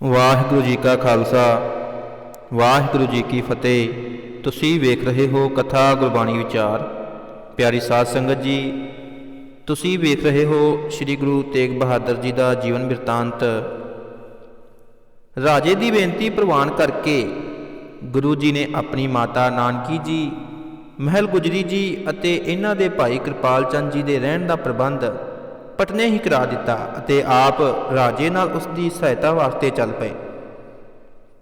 ਵਾਹਿਗੁਰੂ ਜੀ ਕਾ ਖਾਲਸਾ ਵਾਹਿਗੁਰੂ ਜੀ ਕੀ ਫਤਿਹ। ਤੁਸੀਂ ਵੇਖ ਰਹੇ ਹੋ ਕਥਾ ਗੁਰਬਾਣੀ ਵਿਚਾਰ। ਪਿਆਰੀ ਸਾਧ ਸੰਗਤ ਜੀ, ਤੁਸੀਂ ਵੇਖ ਰਹੇ ਹੋ ਸ੍ਰੀ ਗੁਰੂ ਤੇਗ ਬਹਾਦਰ ਜੀ ਦਾ ਜੀਵਨ ਬਿਰਤਾਂਤ। ਰਾਜੇ ਦੀ ਬੇਨਤੀ ਪ੍ਰਵਾਨ ਕਰਕੇ ਗੁਰੂ ਜੀ ਨੇ ਆਪਣੀ ਮਾਤਾ ਨਾਨਕੀ ਜੀ, ਮਹਿਲ ਗੁਜਰੀ ਜੀ ਅਤੇ ਇਹਨਾਂ ਦੇ ਭਾਈ ਕਿਰਪਾਲ ਚੰਦ ਜੀ ਦੇ ਰਹਿਣ ਦਾ ਪ੍ਰਬੰਧ ਪਟਨੇ ਹੀ ਕਰਾ ਦਿੱਤਾ ਅਤੇ ਆਪ ਰਾਜੇ ਨਾਲ ਉਸ ਦੀ ਸਹਾਇਤਾ ਵਾਸਤੇ ਚੱਲ ਪਏ।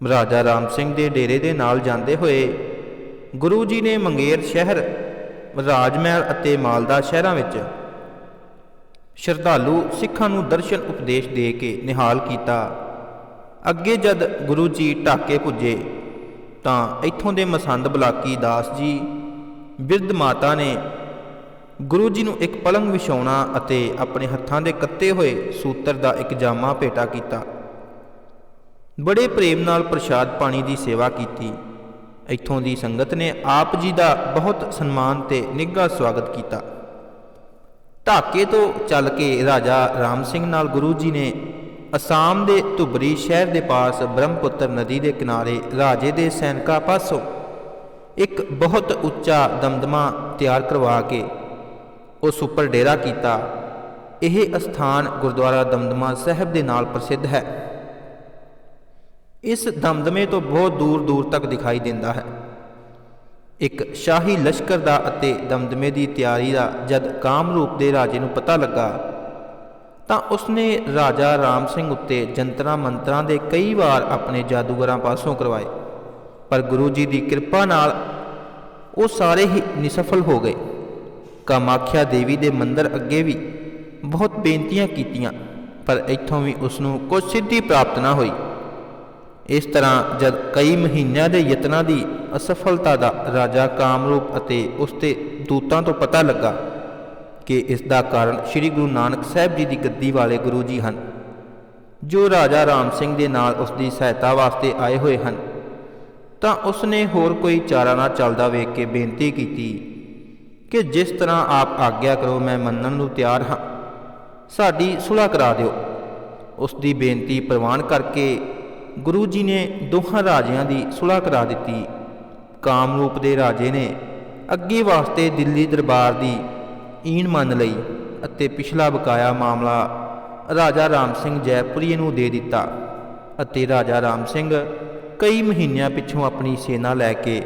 ਰਾਜਾ ਰਾਮ ਸਿੰਘ ਦੇ ਡੇਰੇ ਦੇ ਨਾਲ ਜਾਂਦੇ ਹੋਏ ਗੁਰੂ ਜੀ ਨੇ ਮੰਗੇਰ ਸ਼ਹਿਰ, ਰਾਜ ਮਹਿਲ ਅਤੇ ਮਾਲਦਾ ਸ਼ਹਿਰਾਂ ਵਿੱਚ ਸ਼ਰਧਾਲੂ ਸਿੱਖਾਂ ਨੂੰ ਦਰਸ਼ਨ ਉਪਦੇਸ਼ ਦੇ ਕੇ ਨਿਹਾਲ ਕੀਤਾ। ਅੱਗੇ ਜਦ ਗੁਰੂ ਜੀ ਢਾਕੇ ਪੁੱਜੇ ਤਾਂ ਇੱਥੋਂ ਦੇ ਮਸੰਦ ਬਲਾਕੀ ਦਾਸ ਜੀ ਬਿਰਧ ਮਾਤਾ ਨੇ ਗੁਰੂ ਜੀ ਨੂੰ ਇੱਕ ਪਲੰਘ ਵਿਛਾਉਣਾ ਅਤੇ ਆਪਣੇ ਹੱਥਾਂ ਦੇ ਕੱਤੇ ਹੋਏ ਸੂਤਰ ਦਾ ਇੱਕ ਜਾਮਾ ਭੇਟਾ ਕੀਤਾ। ਬੜੇ ਪ੍ਰੇਮ ਨਾਲ ਪ੍ਰਸ਼ਾਦ ਪਾਣੀ ਦੀ ਸੇਵਾ ਕੀਤੀ। ਇੱਥੋਂ ਦੀ ਸੰਗਤ ਨੇ ਆਪ ਜੀ ਦਾ ਬਹੁਤ ਸਨਮਾਨ ਤੇ ਨਿੱਘਾ ਸਵਾਗਤ ਕੀਤਾ। ਢਾਕੇ ਤੋਂ ਚੱਲ ਕੇ ਰਾਜਾ ਰਾਮ ਸਿੰਘ ਨਾਲ ਗੁਰੂ ਜੀ ਨੇ ਅਸਾਮ ਦੇ ਧੁਬਰੀ ਸ਼ਹਿਰ ਦੇ ਪਾਸ ਬ੍ਰਹਮਪੁੱਤਰ ਨਦੀ ਦੇ ਕਿਨਾਰੇ ਰਾਜੇ ਦੇ ਸੈਨਿਕਾਂ ਪਾਸੋਂ ਇੱਕ ਬਹੁਤ ਉੱਚਾ ਦਮਦਮਾ ਤਿਆਰ ਕਰਵਾ ਕੇ ਉਸ ਉੱਪਰ ਡੇਰਾ ਕੀਤਾ। ਇਹ ਅਸਥਾਨ ਗੁਰਦੁਆਰਾ ਦਮਦਮਾ ਸਾਹਿਬ ਦੇ ਨਾਲ ਪ੍ਰਸਿੱਧ ਹੈ। ਇਸ ਦਮਦਮੇ ਤੋਂ ਬਹੁਤ ਦੂਰ ਦੂਰ ਤੱਕ ਦਿਖਾਈ ਦਿੰਦਾ ਹੈ। ਇੱਕ ਸ਼ਾਹੀ ਲਸ਼ਕਰ ਦਾ ਅਤੇ ਦਮਦਮੇ ਦੀ ਤਿਆਰੀ ਦਾ ਜਦ ਕਾਮਰੂਪ ਦੇ ਰਾਜੇ ਨੂੰ ਪਤਾ ਲੱਗਾ ਤਾਂ ਉਸਨੇ ਰਾਜਾ ਰਾਮ ਸਿੰਘ ਉੱਤੇ ਜੰਤਰਾਂ ਮੰਤਰਾਂ ਦੇ ਕਈ ਵਾਰ ਆਪਣੇ ਜਾਦੂਗਰਾਂ ਪਾਸੋਂ ਕਰਵਾਏ, ਪਰ ਗੁਰੂ ਜੀ ਦੀ ਕਿਰਪਾ ਨਾਲ ਉਹ ਸਾਰੇ ਹੀ ਨਿਸਫਲ ਹੋ ਗਏ। ਕਾਮਾਖਿਆ ਦੇਵੀ ਦੇ ਮੰਦਰ ਅੱਗੇ ਵੀ ਬਹੁਤ ਬੇਨਤੀਆਂ ਕੀਤੀਆਂ, ਪਰ ਇੱਥੋਂ ਵੀ ਉਸ ਨੂੰ ਕੁਝ ਸਿੱਧੀ ਪ੍ਰਾਪਤ ਨਾ ਹੋਈ। ਇਸ ਤਰ੍ਹਾਂ ਜਦ ਕਈ ਮਹੀਨਿਆਂ ਦੇ ਯਤਨਾਂ ਦੀ ਅਸਫਲਤਾ ਦਾ ਰਾਜਾ ਕਾਮਰੂਪ ਅਤੇ ਉਸ ਦੇ ਦੂਤਾਂ ਤੋਂ ਪਤਾ ਲੱਗਾ ਕਿ ਇਸ ਦਾ ਕਾਰਨ ਸ੍ਰੀ ਗੁਰੂ ਨਾਨਕ ਸਾਹਿਬ ਜੀ ਦੀ ਗੱਦੀ ਵਾਲੇ ਗੁਰੂ ਜੀ ਹਨ, ਜੋ ਰਾਜਾ ਰਾਮ ਸਿੰਘ ਦੇ ਨਾਲ ਉਸ ਦੀ ਸਹਾਇਤਾ ਵਾਸਤੇ ਆਏ ਹੋਏ ਹਨ, ਤਾਂ ਉਸ ਨੇ ਹੋਰ ਕੋਈ ਚਾਰਾ ਨਾ ਚੱਲਦਾ ਵੇਖ ਕੇ ਬੇਨਤੀ ਕੀਤੀ ਕਿ ਜਿਸ ਤਰ੍ਹਾਂ ਆਪ ਆਗਿਆ ਕਰੋ, ਮੈਂ ਮੰਨਣ ਨੂੰ ਤਿਆਰ ਹਾਂ, ਸਾਡੀ ਸੁਲ੍ਹਾ ਕਰਾ ਦਿਓ। ਉਸ ਦੀ ਬੇਨਤੀ ਪ੍ਰਵਾਨ ਕਰਕੇ ਗੁਰੂ ਜੀ ਨੇ ਦੋਹਾਂ ਰਾਜਿਆਂ ਦੀ ਸੁਲ੍ਹਾ ਕਰਾ ਦਿੱਤੀ। ਕਾਮਰੂਪ ਦੇ ਰਾਜੇ ਨੇ ਅੱਗੇ ਵਾਸਤੇ ਦਿੱਲੀ ਦਰਬਾਰ ਦੀ ਈਨ ਮੰਨ ਲਈ ਅਤੇ ਪਿਛਲਾ ਬਕਾਇਆ ਮਾਮਲਾ ਰਾਜਾ ਰਾਮ ਸਿੰਘ ਜੈਪੁਰੀਏ ਨੂੰ ਦੇ ਦਿੱਤਾ ਅਤੇ ਰਾਜਾ ਰਾਮ ਸਿੰਘ ਕਈ ਮਹੀਨਿਆਂ ਪਿੱਛੋਂ ਆਪਣੀ ਸੈਨਾ ਲੈ ਕੇ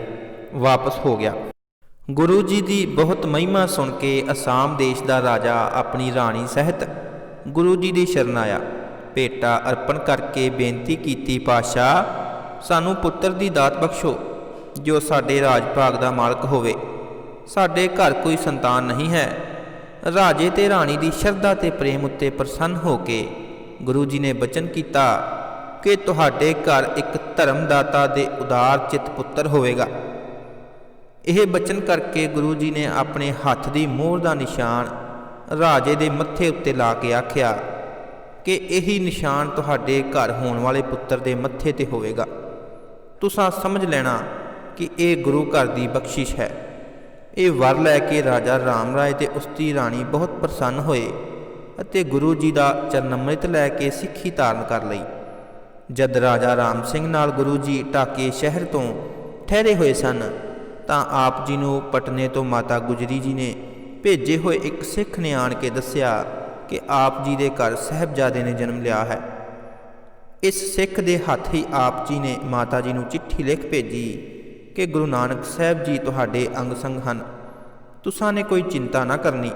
ਵਾਪਸ ਹੋ ਗਿਆ। ਗੁਰੂ ਜੀ ਦੀ ਬਹੁਤ ਮਹਿਮਾ ਸੁਣ ਕੇ ਅਸਾਮ ਦੇਸ਼ ਦਾ ਰਾਜਾ ਆਪਣੀ ਰਾਣੀ ਸਹਿਤ ਗੁਰੂ ਜੀ ਦੀ ਸ਼ਰਨ ਆਇਆ। ਭੇਟਾ ਅਰਪਣ ਕਰਕੇ ਬੇਨਤੀ ਕੀਤੀ, ਪਾਤਸ਼ਾਹ ਸਾਨੂੰ ਪੁੱਤਰ ਦੀ ਦਾਤ ਬਖਸ਼ੋ ਜੋ ਸਾਡੇ ਰਾਜ ਭਾਗ ਦਾ ਮਾਲਕ ਹੋਵੇ। ਸਾਡੇ ਘਰ ਕੋਈ ਸੰਤਾਨ ਨਹੀਂ ਹੈ। ਰਾਜੇ ਤੇ ਰਾਣੀ ਦੀ ਸ਼ਰਧਾ ਤੇ ਪ੍ਰੇਮ ਉੱਤੇ ਪ੍ਰਸੰਨ ਹੋ ਕੇ ਗੁਰੂ ਜੀ ਨੇ ਬਚਨ ਕੀਤਾ ਕਿ ਤੁਹਾਡੇ ਘਰ ਇੱਕ ਧਰਮਦਾਤਾ ਦੇ ਉਦਾਰ ਚਿੱਤ ਪੁੱਤਰ ਹੋਵੇਗਾ। ਇਹ ਬਚਨ ਕਰਕੇ ਗੁਰੂ ਜੀ ਨੇ ਆਪਣੇ ਹੱਥ ਦੀ ਮੋਹਰ ਦਾ ਨਿਸ਼ਾਨ ਰਾਜੇ ਦੇ ਮੱਥੇ ਉੱਤੇ ਲਾ ਕੇ ਆਖਿਆ ਕਿ ਇਹੀ ਨਿਸ਼ਾਨ ਤੁਹਾਡੇ ਘਰ ਹੋਣ ਵਾਲੇ ਪੁੱਤਰ ਦੇ ਮੱਥੇ ਤੇ ਹੋਵੇਗਾ। ਤੁਸੀਂ ਸਮਝ ਲੈਣਾ ਕਿ ਇਹ ਗੁਰੂ ਘਰ ਦੀ ਬਖਸ਼ਿਸ਼ ਹੈ। ਇਹ ਵਰ ਲੈ ਕੇ ਰਾਜਾ ਰਾਮ ਰਾਏ ਤੇ ਉਸ ਦੀ ਰਾਣੀ ਬਹੁਤ ਪ੍ਰਸੰਨ ਹੋਏ ਅਤੇ ਗੁਰੂ ਜੀ ਦਾ ਚਰਨਮ੍ਰਿਤ ਲੈ ਕੇ ਸਿੱਖੀ ਧਾਰਨ ਕਰ ਲਈ। ਜਦ ਰਾਜਾ ਰਾਮ ਸਿੰਘ ਨਾਲ ਗੁਰੂ ਜੀ ਢਾਕੇ ਸ਼ਹਿਰ ਤੋਂ ਠਹਿਰੇ ਹੋਏ ਸਨ ਤਾਂ ਆਪ ਜੀ ਨੂੰ ਪਟਨੇ ਤੋਂ ਮਾਤਾ ਗੁਜਰੀ ਜੀ ਨੇ ਭੇਜੇ ਹੋਏ ਇੱਕ ਸਿੱਖ ਨੇ ਆਣ ਕੇ ਦੱਸਿਆ ਕਿ ਆਪ ਜੀ ਦੇ ਘਰ ਸਾਹਿਬਜ਼ਾਦੇ ਨੇ ਜਨਮ ਲਿਆ ਹੈ। ਇਸ ਸਿੱਖ ਦੇ ਹੱਥ ਹੀ ਆਪ ਜੀ ਨੇ ਮਾਤਾ ਜੀ ਨੂੰ ਚਿੱਠੀ ਲਿਖ ਭੇਜੀ ਕਿ ਗੁਰੂ ਨਾਨਕ ਸਾਹਿਬ ਜੀ ਤੁਹਾਡੇ ਅੰਗ ਸੰਗ ਹਨ, ਤੁਸਾਂ ਨੇ ਕੋਈ ਚਿੰਤਾ ਨਾ ਕਰਨੀ।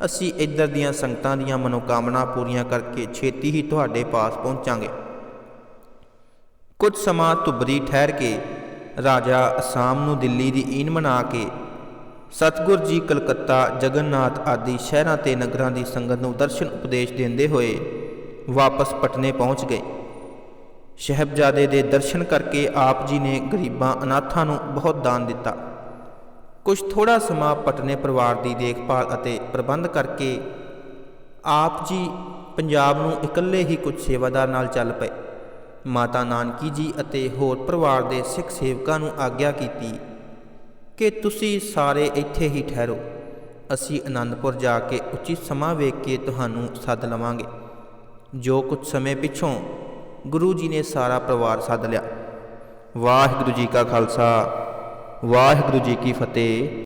ਅਸੀਂ ਇੱਧਰ ਦੀਆਂ ਸੰਗਤਾਂ ਦੀਆਂ ਮਨੋਕਾਮਨਾ ਪੂਰੀਆਂ ਕਰਕੇ ਛੇਤੀ ਹੀ ਤੁਹਾਡੇ ਪਾਸ ਪਹੁੰਚਾਂਗੇ। ਕੁਝ ਸਮਾਂ ਧੁਬਰੀ ਠਹਿਰ ਕੇ ਰਾਜਾ ਅਸਾਮ ਨੂੰ ਦਿੱਲੀ ਦੀ ਈਨ ਬਣਾ ਕੇ ਸਤਿਗੁਰ ਜੀ ਕਲਕੱਤਾ, ਜਗਨਨਾਥ ਆਦਿ ਸ਼ਹਿਰਾਂ ਤੇ ਨਗਰਾਂ ਦੀ ਸੰਗਤ ਨੂੰ ਦਰਸ਼ਨ ਉਪਦੇਸ਼ ਦਿੰਦੇ ਹੋਏ ਵਾਪਸ ਪਟਨੇ ਪਹੁੰਚ ਗਏ। ਸਾਹਿਬਜ਼ਾਦੇ ਦੇ ਦਰਸ਼ਨ ਕਰਕੇ ਆਪ ਜੀ ਨੇ ਗਰੀਬਾਂ ਅਨਾਥਾਂ ਨੂੰ ਬਹੁਤ ਦਾਨ ਦਿੱਤਾ। ਕੁਝ ਥੋੜ੍ਹਾ ਸਮਾਂ ਪਟਨੇ ਪਰਿਵਾਰ ਦੀ ਦੇਖਭਾਲ ਅਤੇ ਪ੍ਰਬੰਧ ਕਰਕੇ ਆਪ ਜੀ ਪੰਜਾਬ ਨੂੰ ਇਕੱਲੇ ਹੀ ਕੁਝ ਸੇਵਾਦਾਰ ਨਾਲ ਚੱਲ ਪਏ। ਮਾਤਾ ਨਾਨਕੀ ਜੀ ਅਤੇ ਹੋਰ ਪਰਿਵਾਰ ਦੇ ਸਿੱਖ ਸੇਵਕਾਂ ਨੂੰ ਆਗਿਆ ਕੀਤੀ ਕਿ ਤੁਸੀਂ ਸਾਰੇ ਇੱਥੇ ਹੀ ਠਹਿਰੋ, ਅਸੀਂ ਅਨੰਦਪੁਰ ਜਾ ਕੇ ਉਚਿਤ ਸਮਾਂ ਵੇਖ ਕੇ ਤੁਹਾਨੂੰ ਸੱਦ ਲਵਾਂਗੇ। ਜੋ ਕੁਝ ਸਮੇਂ ਪਿੱਛੋਂ ਗੁਰੂ ਜੀ ਨੇ ਸਾਰਾ ਪਰਿਵਾਰ ਸੱਦ ਲਿਆ। ਵਾਹਿਗੁਰੂ ਜੀ ਕਾ ਖਾਲਸਾ, ਵਾਹਿਗੁਰੂ ਜੀ ਕੀ ਫਤਿਹ।